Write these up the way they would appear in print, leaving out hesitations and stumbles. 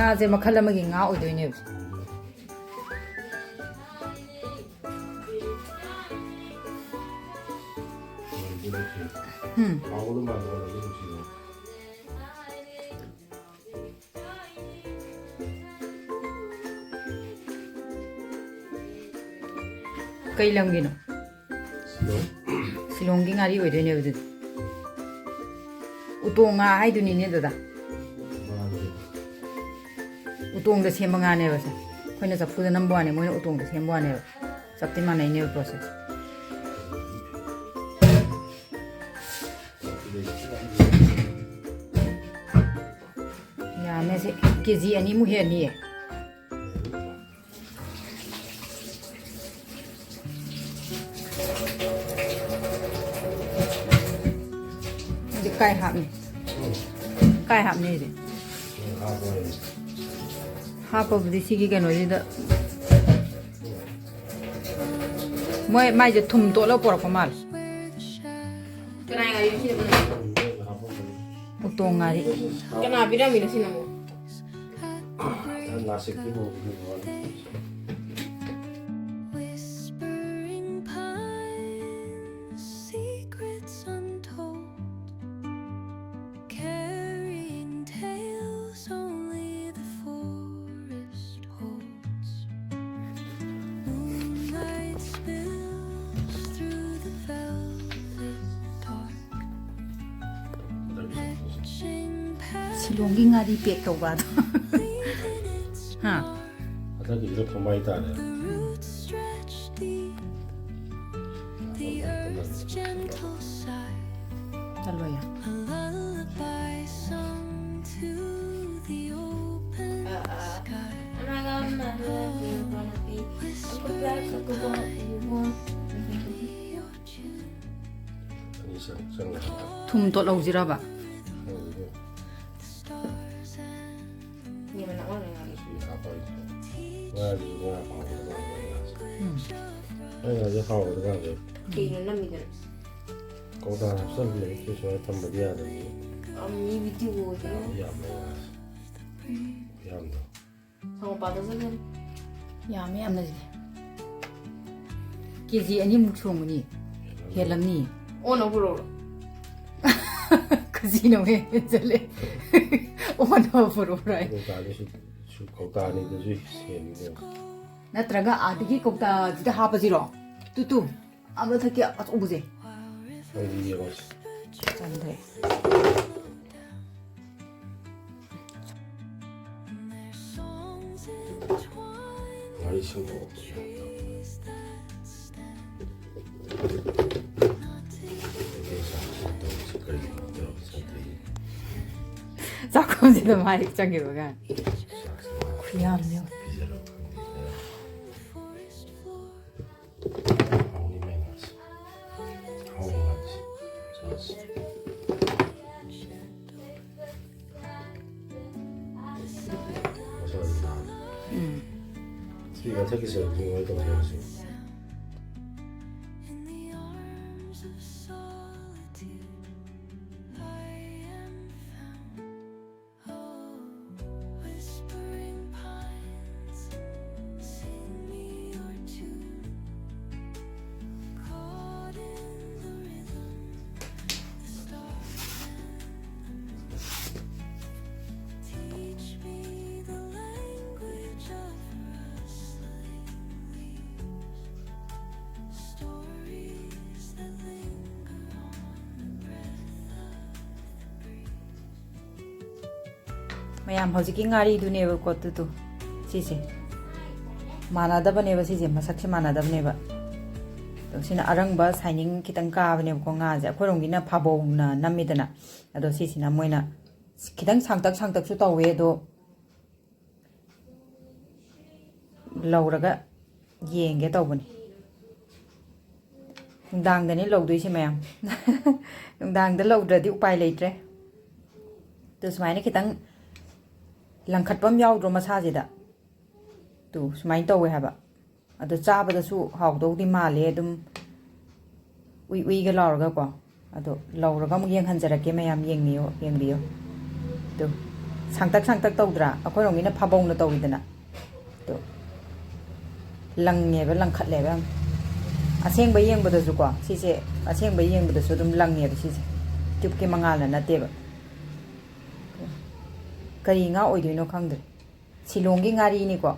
Ngase makhala magi nga oidoine. Kai lamgino. Shillong ngari oidoine udu. Uttong nga haiduni ne dada. Uttong da semba nga ne basa. Khoina sappu da nambo ane moina uttong da semba ane. Sapti mana ine process. Ya mese kg ani mu he ni. Kai hap ni de hap of the sigi kan oi da moi mai je thum to lo por ko mal Kana ngari ni sini. Uttong ngari Kana bira mi ni sini mo. Nasi kibo. Shillong ngari pek to ba ha Ada kita pemain tak ada. chalo ya thum to lo jira ba Ni mana orang ngari. Ayo hao de kan de. Kini na mi dan. Kau dah sen le ke so tambah dia de. Ami video je. Ya me. Ya ndo. Sama pada saja. ya me amna ji kg ani mu chong ni helam ni Ono bro. casino me jale ono foro rai Kau dah ni su kau dah ni tu sen ni. natraga adigi kokta jida hapajiro tu amra thaki atubuje Ayo dia bos. chande Ngari semua. 자꾸지도 많이 입장이로가 귀엽네요. Tiga tak kisah lima itu macam mayam hojiki ngari duneba kotu sise manadabane ba sise masakse manadabane ba to sina arangba signing kitang ka bane ko nga ja khorongina phabo na namidana ado sisina moina kitang sangtak su tawe do lauraga yenge tawbani dang dani lawdoi se mayam dang da lawdradi upai leitre to smaina kitang langkhatpam yaudro masajida tu sumai tawe haba ado chabada su hawdodi male dum ui ga lauraga ko ado lauraga mu yeng hanjarake mayam yengmiyo tu 상딱 상딱 tꯧꯗ꯭ꯔꯥ ꯑꯩꯈꯣꯏꯔꯣꯝꯒꯤꯅ ꯐꯥꯕꯧꯅ ꯇꯧꯋꯤꯗꯅ ꯇꯣ ꯂꯪꯉꯦꯕ ꯂꯪꯈꯠꯂꯦꯕ ꯌꯥꯝ ꯑꯁꯦꯡꯕ ꯌꯦꯡꯕꯗꯁꯨꯀꯣ ꯁꯤꯁꯦ ꯑꯁꯦꯡꯕ ꯌꯦꯡꯕꯗꯁꯨ ꯑꯗꯨꯝ ꯂꯪꯉꯦꯕ ꯁꯤꯁꯦ ꯇ꯭ꯌꯨꯕꯀꯤ ꯃꯉꯥꯜꯅ ꯅꯠꯇꯦꯕ ꯀꯔꯤ ꯉꯥ ꯑꯣꯏꯗꯣꯏꯅꯣ ꯈꯪꯗ꯭ꯔꯦ ꯁꯤꯂꯣꯡꯒꯤ ꯉꯥꯔꯤꯅꯤꯀꯣ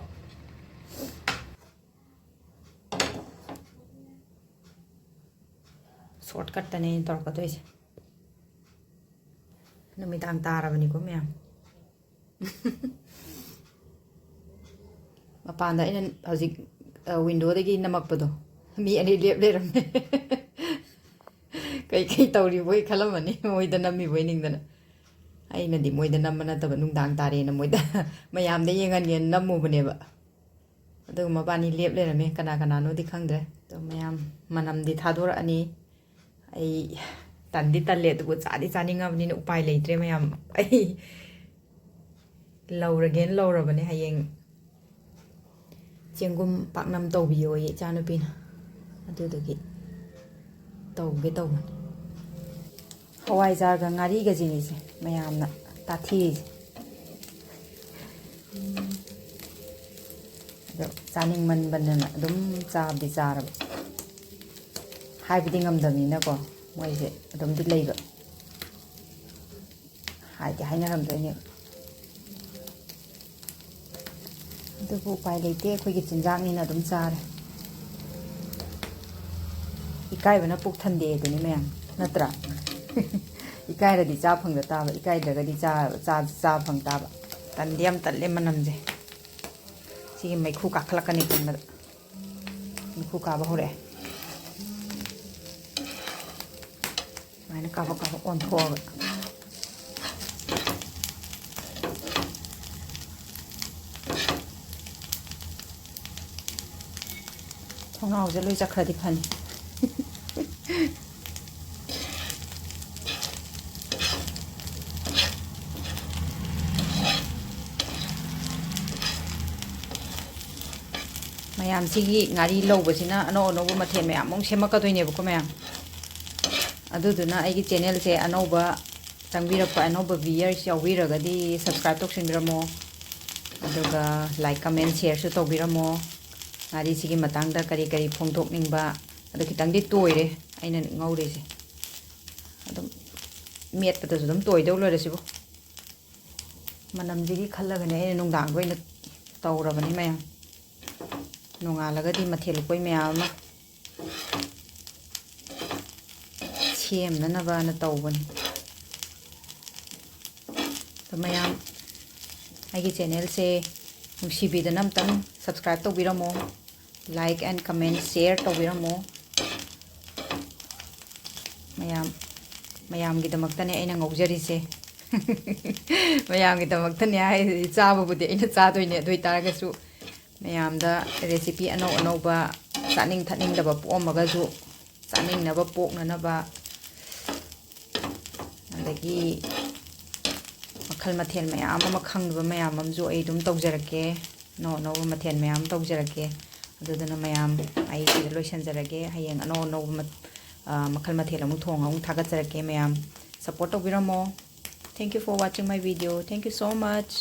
ꯁꯣꯔꯠꯀꯠꯇꯅꯦ ꯑꯩꯅ ꯇꯧꯔꯛꯀꯗꯣꯏꯁꯦ ꯅꯨꯃꯤꯗꯥꯡ ꯇꯥꯔꯕꯅꯤꯀꯣ ꯃꯌꯥꯝ ꯃꯄꯥꯟꯗ ꯑꯩꯅ ꯍꯧꯖꯤꯛ ꯋꯤꯟꯗꯣꯗꯒꯤ ꯅꯝꯃꯛꯄꯗꯣ ꯃꯤ ꯑꯅꯤ ꯂꯦꯞ ꯂꯩꯔꯝꯃꯦ ꯀꯩ ꯇꯧꯔꯤꯕꯣꯏ ꯈꯜꯂꯝꯃꯅꯤ ꯃꯣꯏꯗ ꯅꯝꯃꯤꯕꯣꯏ ꯅꯤꯡꯗꯅ ꯑꯩꯅꯗꯤ ꯃꯣꯏꯗ ꯅꯝꯕ ꯅꯠꯇꯕ ꯅꯨꯡꯗꯥꯡ ꯇꯥꯔꯦꯅ ꯃꯣꯏꯗ ꯃꯌꯥꯝꯗ ꯌꯦꯡꯍꯟꯒꯦꯅ ꯅꯝꯃꯨꯕꯅꯦꯕ ꯑꯗꯨꯒ ꯃꯕꯥꯅꯤ ꯂꯦꯞ ꯂꯩꯔꯝꯃꯦ ꯀꯅꯥ ꯀꯅꯥꯅꯣꯗꯤ ꯈꯪꯗ꯭ꯔꯦ ꯑꯗꯣ ꯃꯌꯥꯝ ꯃꯅꯝꯗꯤ ꯊꯥꯗꯣꯔꯛꯑꯅꯤ ꯑꯩ ꯇꯟꯗꯤ ꯇꯜꯂꯦ ꯑꯗꯨꯕꯨ ꯆꯥꯗꯤ ꯆꯥꯅꯤꯡꯉꯕꯅꯤꯅ ꯎꯄꯥꯏ ꯂꯩꯇ꯭ꯔꯦ ꯃꯌꯥꯝ ꯑꯩ ꯂꯧꯔꯒꯦꯅ ꯂꯧꯔꯕꯅꯦ ꯍꯌꯦꯡ ꯆꯦꯡꯒꯨꯝ ꯄꯥꯛꯅꯝ ꯇꯧꯕꯤꯌꯣꯌꯦ ꯏꯆꯥꯅꯨꯄꯤꯅ ꯑꯗꯨꯗꯨꯒꯤ ꯇꯧꯒꯦ ꯇꯧꯕꯅꯤ ꯍꯋꯥꯏꯖꯥꯔꯒ ꯉꯥꯔꯤꯒꯁꯤꯅꯤꯁꯦ ꯃꯌꯥꯝꯅ ꯇꯥꯊꯤꯔꯤꯁꯦ ꯑꯗꯣ ꯆꯥꯅꯤꯡꯃꯟꯕꯅꯤꯅ ꯑꯗꯨꯝ ꯆꯥꯕꯗꯤ ꯆꯥꯔꯕ ꯍꯥꯏꯕꯗꯤ ꯉꯝꯗꯕꯅꯤꯅꯀꯣ ꯃꯣꯏꯁꯦ ꯑꯗꯨꯝꯗꯤ ꯂꯩꯕ ꯍꯥꯏꯗꯤ ꯍꯥꯏꯅꯔꯝꯗꯣꯏꯅꯦꯕ ꯑꯗꯨꯕꯨ ꯎꯄꯥꯏ ꯂꯩꯇꯦ ꯑꯩꯈꯣꯏꯒꯤ ꯆꯤꯟꯖꯥꯛꯅꯤꯅ ꯑꯗꯨꯝ ꯆꯥꯔꯦ ꯏꯀꯥꯏꯕꯅ ꯄꯨꯛ ꯊꯟꯗꯦ ꯑꯗꯨꯅꯤ ꯃꯌꯥꯝ ꯅꯠꯇ꯭ꯔꯥ ꯏꯀꯥꯏꯔꯗꯤ ꯆꯥ ꯐꯪꯗ ꯇꯥꯕ ꯏꯀꯥꯏꯗ꯭ꯔꯒꯗꯤ ꯆꯥ ꯐꯪ ꯇꯥꯕ ꯇꯟꯗꯤ ꯌꯥꯝ ꯇꯜꯂꯦ ꯃꯅꯝꯁꯦ ꯁꯤꯒꯤ ꯃꯩꯈꯨ ꯀꯥꯈꯠꯂꯛꯀꯅꯤ ꯈꯟꯕꯗ ꯃꯩꯈꯨ ꯀꯥꯕ ꯍꯧꯔꯛꯑꯦ ꯁꯨꯃꯥꯏꯅ ꯀꯥꯕꯛ ꯀꯥꯕꯛ ꯑꯣꯟꯊꯣꯛꯑꯒ ꯊꯣꯡꯅꯥꯎꯁꯦ ꯂꯣꯏ ꯆꯠꯈ꯭ꯔꯗꯤ ꯐꯅꯤ ꯃꯌꯥꯝ ꯁꯤꯒꯤ ꯉꯥꯔꯤ ꯂꯧꯕꯁꯤꯅ ꯑꯅꯧ ꯑꯅꯧꯕ ꯃꯊꯦꯜ ꯃꯌꯥꯝ ꯑꯃꯨꯛ ꯁꯦꯝꯃꯛꯀꯗꯣꯏꯅꯦꯕꯀꯣ ꯃꯌꯥꯝ ꯑꯗꯨꯗꯨꯅ ꯑꯩꯒꯤ ꯆꯦꯅꯦꯜꯁꯦ ꯑꯅꯧꯕ ꯆꯪꯕꯤꯔꯛꯄ ꯑꯅꯧꯕ ꯚꯤꯌꯔꯁ ꯌꯥꯎꯕꯤꯔꯒꯗꯤ ꯁꯕꯁꯀ꯭ꯔꯥꯏꯕ ꯇꯧꯁꯤꯟꯕꯤꯔꯝꯃꯣ ꯑꯗꯨꯒ ꯂꯥꯏꯛ ꯀꯃꯦꯟ ꯁꯦꯌꯔꯁꯨ ꯇꯧꯕꯤꯔꯝꯃꯣ ꯉꯥꯔꯤꯁꯤꯒꯤ ꯃꯇꯥꯡꯗ ꯀꯔꯤ ꯀꯔꯤ ꯐꯣꯡꯗꯣꯛꯅꯤꯡꯕ ꯑꯗꯨ ꯈꯤꯇꯪꯗꯤ ꯇꯣꯏꯔꯦ ꯑꯩꯅ ꯉꯧꯔꯤꯁꯦ ꯑꯗꯨꯝ ꯃꯦꯠꯄꯗꯁꯨ ꯑꯗꯨꯝ ꯇꯣꯏꯗꯧ ꯂꯣꯏꯔꯁꯤꯕꯨ ꯃꯅꯝꯁꯤꯒꯤ ꯈꯜꯂꯒꯅꯦ ꯑꯩꯅ ꯅꯨꯡꯗꯥꯡꯗ ꯑꯣꯏꯅ ꯇꯧꯔꯕꯅꯤ ꯃꯌꯥꯝ ꯅꯣꯡꯉꯥꯜꯂꯒꯗꯤ ꯃꯊꯦꯜ ꯂꯨꯀꯣꯏ ꯃꯌꯥꯝ ꯑꯃ ꯁꯦꯝꯅꯅꯕꯅ ꯇꯧꯕꯅꯤ ꯑꯗꯣ ꯃꯌꯥꯝ ꯑꯩꯒꯤ ꯆꯦꯅꯦꯜꯁꯦ ꯅꯨꯡꯁꯤꯕꯤꯗꯅ ꯑꯝꯇꯪ ꯁꯕꯁꯀ꯭ꯔꯥꯏꯕ ꯇꯧꯕꯤꯔꯝꯃꯣ ꯂꯥꯏꯛ ꯑꯦꯟ ꯀꯃꯦꯟ ꯁꯦꯌꯔ ꯇꯧꯕꯤꯔꯝꯃꯣ ꯃꯌꯥꯝꯒꯤꯗꯃꯛꯇꯅꯦ ꯑꯩꯅ ꯉꯧꯖꯔꯤꯁꯦ ꯃꯌꯥꯝꯒꯤꯗꯃꯛꯇꯅꯦ ꯍꯥꯏꯔꯗꯤ ꯆꯥꯕꯕꯨꯗꯤ ꯑꯩꯅ ꯆꯥꯗꯣꯏꯅꯦ ꯑꯗꯨ ꯑꯣꯏꯇꯥꯔꯒꯁꯨ ꯃꯌꯥꯝꯗ ꯔꯦꯁꯤꯄꯤ ꯑꯅꯧ ꯑꯅꯧꯕ ꯆꯥꯅꯤꯡ ꯊꯛꯅꯤꯡꯗꯕ ꯄꯣꯛꯑꯝꯃꯒꯁꯨ ꯆꯥꯅꯤꯡꯅꯕ ꯄꯣꯛꯅꯅꯕ ꯑꯗꯒꯤ ꯃꯈꯜ ꯃꯊꯦꯜ ꯃꯌꯥꯝ ꯑꯃ ꯈꯪꯗꯕ ꯃꯌꯥꯝ ꯑꯃꯁꯨ ꯑꯩ ꯑꯗꯨꯝ ꯇꯧꯖꯔꯛꯀꯦ ꯑꯅꯧ ꯑꯅꯧꯕ ꯃꯊꯦꯜ ꯃꯌꯥꯝ ꯇꯧꯖꯔꯛꯀꯦ ꯑꯗꯨꯗꯨꯅ ꯃꯌꯥꯝ ꯑꯩ ꯁꯤꯗ ꯂꯣꯏꯁꯤꯟꯖꯔꯒꯦ ꯍꯌꯦꯡ ꯑꯅꯧ ꯑꯅꯧꯕ ꯃꯈꯜ ꯃꯊꯦꯜ ꯑꯃꯨꯛ ꯊꯣꯡꯉ ꯑꯃꯨꯛ ꯊꯥꯒꯠꯆꯔꯛꯀꯦ ꯃꯌꯥꯝ ꯁꯞꯄꯣꯔꯠ ꯇꯧꯕꯤꯔꯝꯃꯣ thank you for watching my video thank you so ꯃꯆ